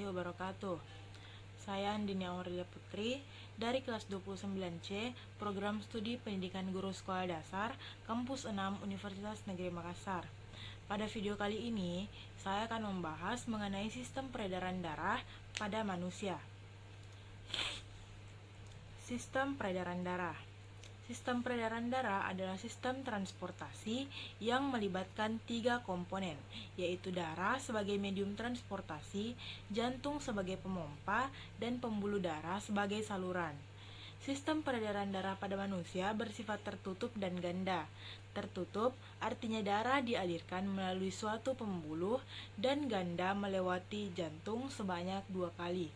wabarakatuh. Saya Andini Aurelia Putri dari kelas 29C, Program Studi Pendidikan Guru Sekolah Dasar, Kampus 6 Universitas Negeri Makassar. Pada video kali ini, saya akan membahas mengenai sistem peredaran darah pada manusia. Sistem peredaran darah. Sistem peredaran darah adalah sistem transportasi yang melibatkan 3 komponen, yaitu darah sebagai medium transportasi, jantung sebagai pemompa, dan pembuluh darah sebagai saluran. Sistem peredaran darah pada manusia bersifat tertutup dan ganda. Tertutup artinya darah dialirkan melalui suatu pembuluh, dan ganda melewati jantung sebanyak 2 kali.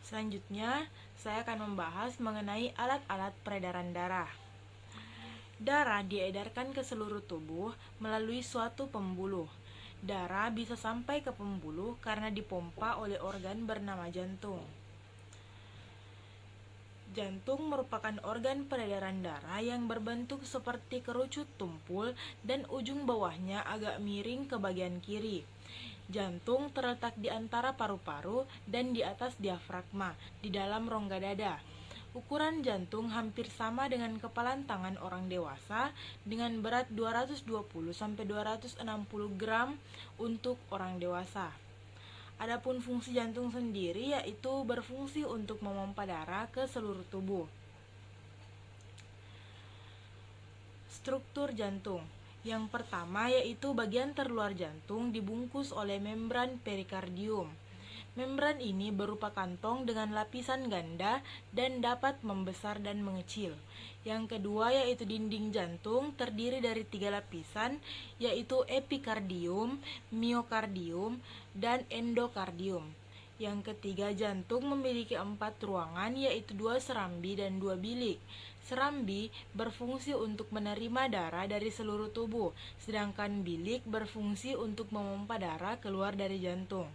Selanjutnya, saya akan membahas mengenai alat-alat peredaran darah. Darah diedarkan ke seluruh tubuh melalui suatu pembuluh. Darah bisa sampai ke pembuluh karena dipompa oleh organ bernama jantung. Jantung merupakan organ peredaran darah yang berbentuk seperti kerucut tumpul dan ujung bawahnya agak miring ke bagian kiri. Jantung terletak di antara paru-paru dan di atas diafragma, di dalam rongga dada. Ukuran jantung hampir sama dengan kepalan tangan orang dewasa dengan berat 220-260 gram untuk orang dewasa. Adapun fungsi jantung sendiri yaitu berfungsi untuk memompa darah ke seluruh tubuh. Struktur jantung. Yang pertama yaitu bagian terluar jantung dibungkus oleh membran perikardium. Membran ini berupa kantong dengan lapisan ganda dan dapat membesar dan mengecil. Yang kedua yaitu dinding jantung terdiri dari 3 lapisan yaitu epikardium, miokardium, dan endokardium. Yang ketiga, jantung memiliki 4 ruangan yaitu 2 serambi dan 2 bilik. Serambi berfungsi untuk menerima darah dari seluruh tubuh, sedangkan bilik berfungsi untuk memompa darah keluar dari jantung.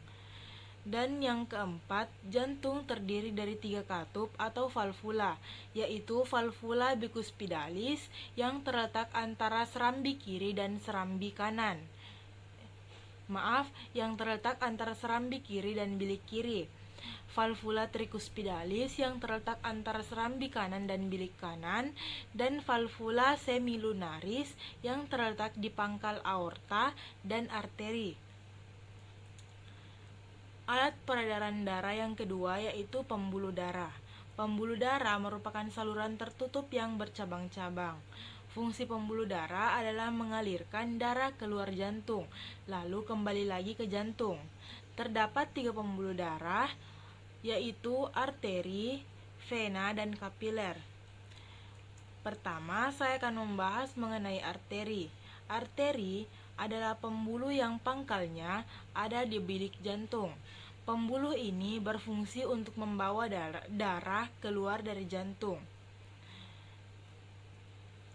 Dan yang keempat, jantung terdiri dari 3 katup atau valvula, yaitu valvula bicuspidalis yang terletak antara serambi kiri dan serambi kanan. Yang terletak antara serambi kiri dan bilik kiri. Valvula tricuspidalis yang terletak antara serambi kanan dan bilik kanan, dan valvula semilunaris yang terletak di pangkal aorta dan arteri. Alat peredaran darah yang kedua yaitu pembuluh darah. Pembuluh darah merupakan saluran tertutup yang bercabang-cabang. Fungsi pembuluh darah adalah mengalirkan darah keluar jantung, lalu kembali lagi ke jantung. Terdapat 3 pembuluh darah, yaitu arteri, vena, dan kapiler. Pertama, saya akan membahas mengenai arteri. Arteri adalah pembuluh yang pangkalnya ada di bilik jantung. Pembuluh ini berfungsi untuk membawa darah keluar dari jantung.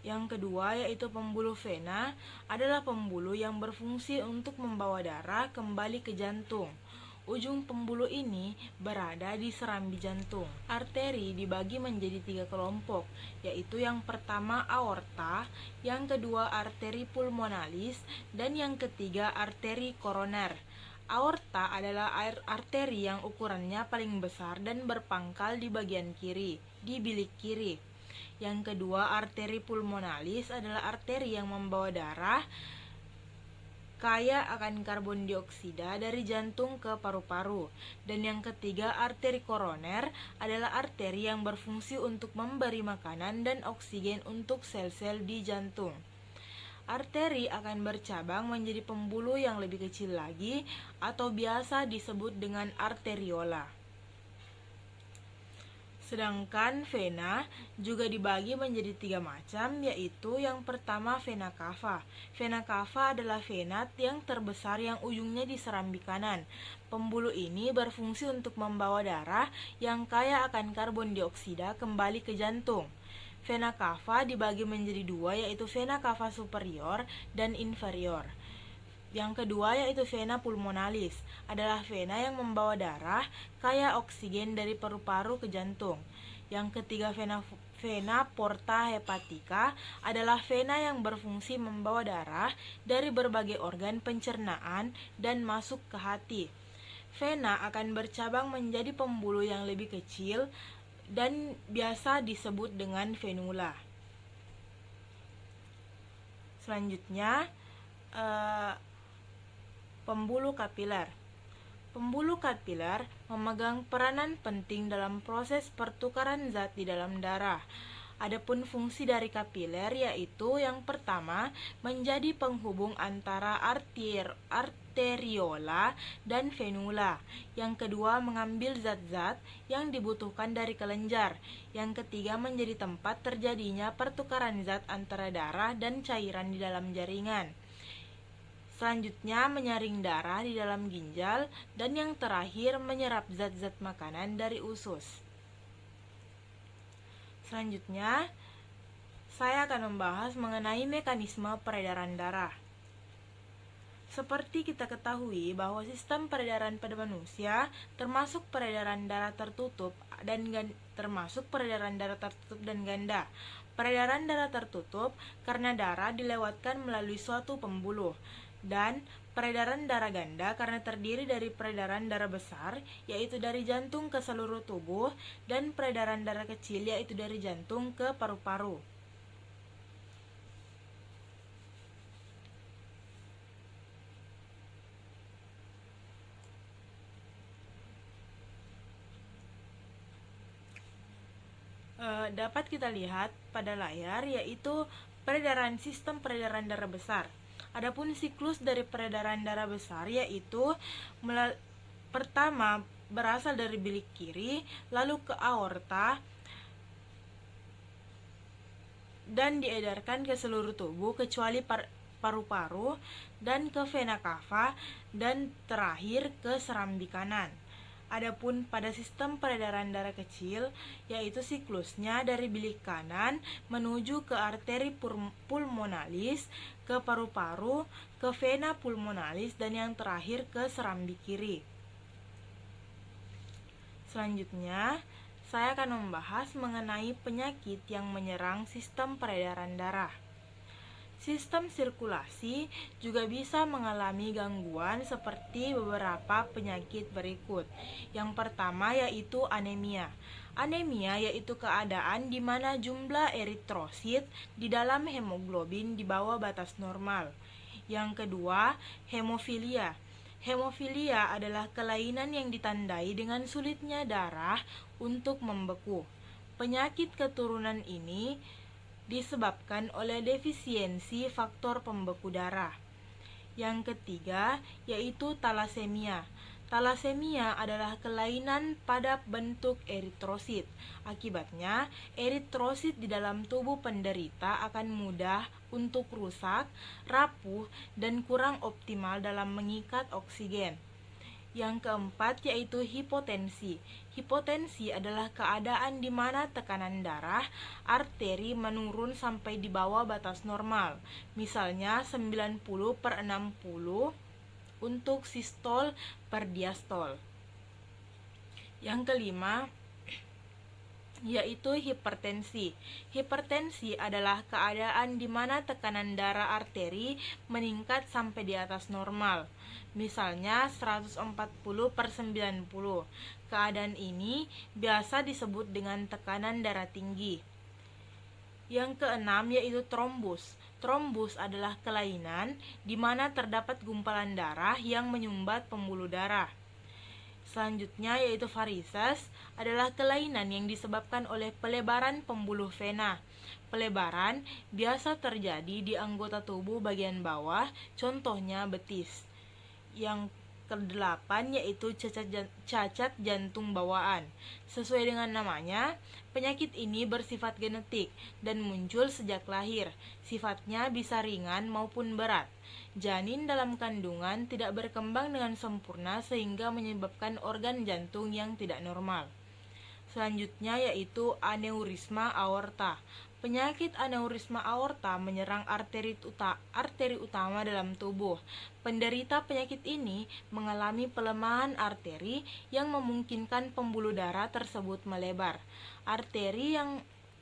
Yang kedua yaitu pembuluh vena adalah pembuluh yang berfungsi untuk membawa darah kembali ke jantung. Ujung pembuluh ini berada di serambi jantung. Arteri dibagi menjadi 3 kelompok, yaitu yang pertama aorta, yang kedua arteri pulmonalis, dan yang ketiga arteri koroner. Aorta adalah arteri yang ukurannya paling besar dan berpangkal di bagian kiri, di bilik kiri. Yang kedua, arteri pulmonalis adalah arteri yang membawa darah kaya akan karbon dioksida dari jantung ke paru-paru. Dan yang ketiga, arteri koroner adalah arteri yang berfungsi untuk memberi makanan dan oksigen untuk sel-sel di jantung. Arteri akan bercabang menjadi pembuluh yang lebih kecil lagi atau biasa disebut dengan arteriola. Sedangkan vena juga dibagi menjadi 3 macam, yaitu yang pertama vena cava. Vena cava adalah vena yang terbesar yang ujungnya di serambi kanan. Pembuluh ini berfungsi untuk membawa darah yang kaya akan karbon dioksida kembali ke jantung. Vena cava dibagi menjadi 2, yaitu vena cava superior dan inferior. Yang kedua yaitu vena pulmonalis, adalah vena yang membawa darah kaya oksigen dari paru-paru ke jantung. Yang ketiga Vena porta hepatica adalah vena yang berfungsi membawa darah dari berbagai organ pencernaan dan masuk ke hati. Vena akan bercabang menjadi pembuluh yang lebih kecil dan biasa disebut dengan venula. Selanjutnya, pembuluh kapiler. Pembuluh kapiler memegang peranan penting dalam proses pertukaran zat di dalam darah. Adapun fungsi dari kapiler yaitu yang pertama menjadi penghubung antara arteriola dan venula. Yang kedua mengambil zat-zat yang dibutuhkan dari kelenjar. Yang ketiga menjadi tempat terjadinya pertukaran zat antara darah dan cairan di dalam jaringan. Selanjutnya menyaring darah di dalam ginjal dan yang terakhir menyerap zat-zat makanan dari usus. Selanjutnya, saya akan membahas mengenai mekanisme peredaran darah. Seperti kita ketahui bahwa sistem peredaran pada manusia termasuk peredaran darah tertutup dan ganda. Peredaran darah tertutup karena darah dilewatkan melalui suatu pembuluh, dan peredaran darah ganda karena terdiri dari peredaran darah besar, yaitu dari jantung ke seluruh tubuh, dan peredaran darah kecil, yaitu dari jantung ke paru-paru. Dapat kita lihat pada layar yaitu sistem peredaran darah besar. Adapun siklus dari peredaran darah besar yaitu pertama berasal dari bilik kiri, lalu ke aorta dan diedarkan ke seluruh tubuh kecuali paru-paru dan ke vena cava dan terakhir ke serambi kanan. Adapun pada sistem peredaran darah kecil, yaitu siklusnya dari bilik kanan menuju ke arteri pulmonalis, ke paru-paru, ke vena pulmonalis, dan yang terakhir ke serambi kiri. Selanjutnya, saya akan membahas mengenai penyakit yang menyerang sistem peredaran darah. Sistem sirkulasi juga bisa mengalami gangguan seperti beberapa penyakit berikut. Yang pertama yaitu anemia. Anemia yaitu keadaan di mana jumlah eritrosit di dalam hemoglobin di bawah batas normal. Yang kedua, hemofilia. Hemofilia adalah kelainan yang ditandai dengan sulitnya darah untuk membeku. Penyakit keturunan ini disebabkan oleh defisiensi faktor pembeku darah. Yang ketiga yaitu talasemia. Talasemia adalah kelainan pada bentuk eritrosit. Akibatnya, eritrosit di dalam tubuh penderita akan mudah untuk rusak, rapuh, dan kurang optimal dalam mengikat oksigen. Yang keempat yaitu hipotensi. Hipotensi adalah keadaan di mana tekanan darah arteri menurun sampai di bawah batas normal. Misalnya 90/60 untuk sistol per diastol. Yang kelima yaitu hipertensi. Hipertensi adalah keadaan di mana tekanan darah arteri meningkat sampai di atas normal. Misalnya 140/90. Keadaan ini biasa disebut dengan tekanan darah tinggi. Yang keenam yaitu trombus. Trombus adalah kelainan di mana terdapat gumpalan darah yang menyumbat pembuluh darah. Selanjutnya yaitu varises adalah kelainan yang disebabkan oleh pelebaran pembuluh vena. Pelebaran biasa terjadi di anggota tubuh bagian bawah, contohnya betis. Yang kedelapan yaitu cacat jantung bawaan. Sesuai dengan namanya, penyakit ini bersifat genetik dan muncul sejak lahir. Sifatnya bisa ringan maupun berat. Janin dalam kandungan tidak berkembang dengan sempurna sehingga menyebabkan organ jantung yang tidak normal. Selanjutnya yaitu aneurisma aorta. Penyakit aneurisma aorta menyerang arteri utama dalam tubuh. Penderita penyakit ini mengalami pelemahan arteri yang memungkinkan pembuluh darah tersebut melebar. Arteri yang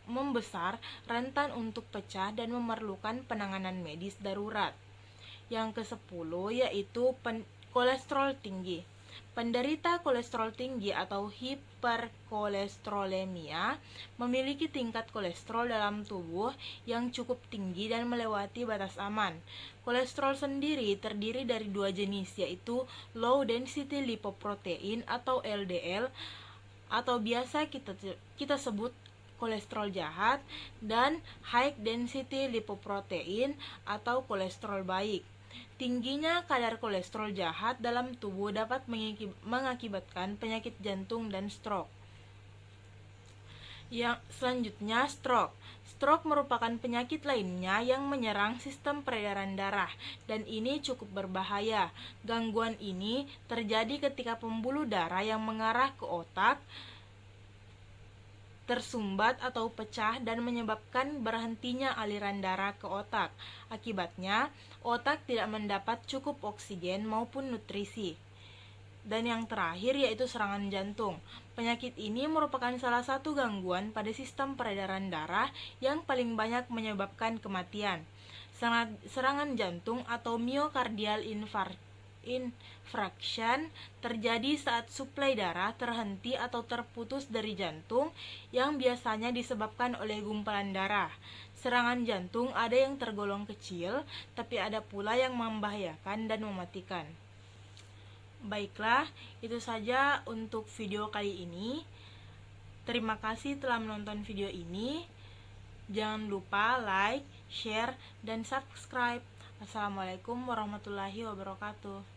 membesar, rentan untuk pecah dan memerlukan penanganan medis darurat. Yang ke-10 yaitu kolesterol tinggi. Penderita kolesterol tinggi atau hiperkolesterolemia memiliki tingkat kolesterol dalam tubuh yang cukup tinggi dan melewati batas aman. Kolesterol sendiri terdiri dari dua jenis, yaitu low density lipoprotein atau LDL atau biasa kita sebut kolesterol jahat, dan high density lipoprotein atau kolesterol baik. Tingginya kadar kolesterol jahat dalam tubuh dapat mengakibatkan penyakit jantung dan stroke. Yang selanjutnya, stroke. Stroke merupakan penyakit lainnya yang menyerang sistem peredaran darah, dan ini cukup berbahaya. Gangguan ini terjadi ketika pembuluh darah yang mengarah ke otak tersumbat atau pecah dan menyebabkan berhentinya aliran darah ke otak. Akibatnya, otak tidak mendapat cukup oksigen maupun nutrisi. Dan yang terakhir yaitu serangan jantung. Penyakit ini merupakan salah satu gangguan pada sistem peredaran darah yang paling banyak menyebabkan kematian. Serangan jantung atau myocardial infarction terjadi saat suplai darah terhenti atau terputus dari jantung yang biasanya disebabkan oleh gumpalan darah. Serangan jantung ada yang tergolong kecil, tapi ada pula yang membahayakan dan mematikan. Baiklah, itu saja untuk video kali ini. Terima kasih telah menonton video ini. Jangan lupa like, share, dan subscribe. Assalamualaikum warahmatullahi wabarakatuh.